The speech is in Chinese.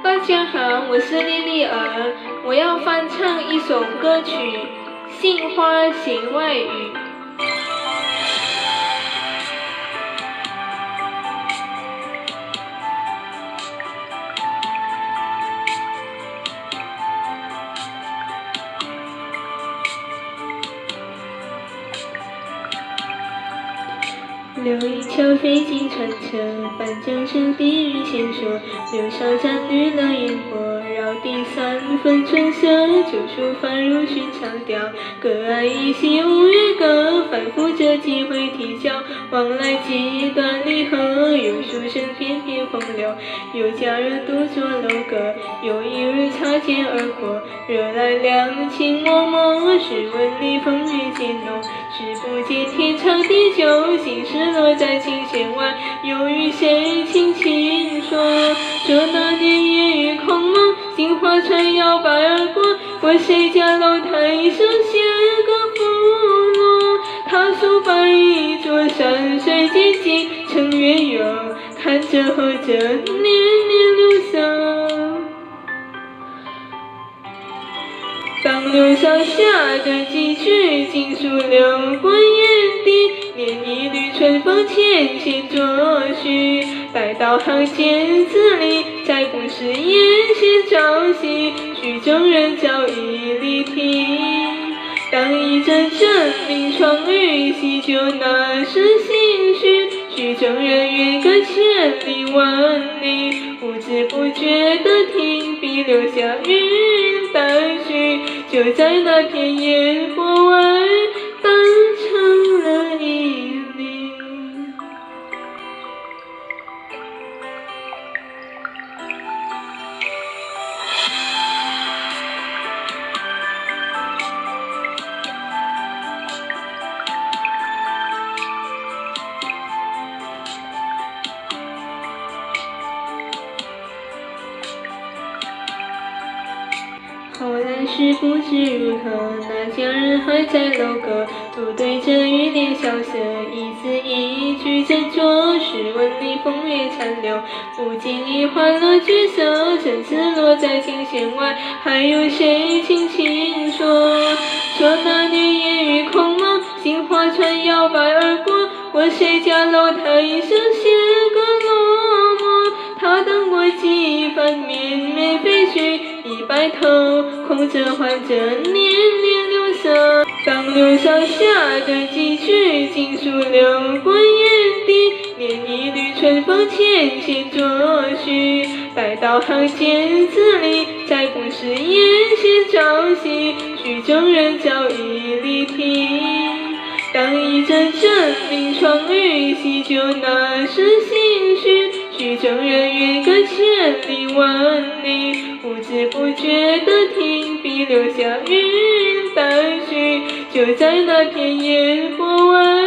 大家好，我是莉莉儿，我要翻唱一首歌曲《杏花弦外语》。柳荫桥飞尽传车，半江声低语牵说。柳梢沾绿了烟火，绕地三分春色。旧书翻入寻常调，隔岸依稀五月歌。反复着几回啼叫，往来几段离合。有书生翩翩风流，有佳人独坐楼阁。有一日擦肩而过，惹来两情脉脉。试问里风月渐浓，是不见天长地久。心事落在琴弦外，又与谁轻轻说？说那年烟雨空蒙，杏花船摇摆而过。过谁家楼台上写个芙蓉？他书把一座山水渐近成远游，看着和着年年流色。当流沙下的几句锦书流过眼底，念一缕春风浅浅作序。待到行间字里，再不是眼前朝夕，曲中人早已离题。当一阵阵明窗雨，洗旧那时心绪，曲中人远隔千里万里，不知不觉的停笔，留下云淡去。就在那片烟火外，淡成了一粒。后来是不知如何，那佳人还在楼阁，独对着玉帘萧瑟，一字一句斟酌。试问里风月残留，不经意换了角色。层次落在琴弦外，还有谁轻轻说？说那年烟雨空蒙，杏花船摇摆而过。过谁家楼台上写个落寞？他等过几番绵绵飞絮，一白头空着换着年年流色。当流沙下的几句锦书流过眼底，念一缕春风浅浅作序。待到行间字里，再不是眼前朝夕，曲中人早已离题。当一阵阵明窗雨，洗旧那时心绪，曲中人远隔千里万里，不知不觉的停笔，留下云淡去。就在那片烟火外，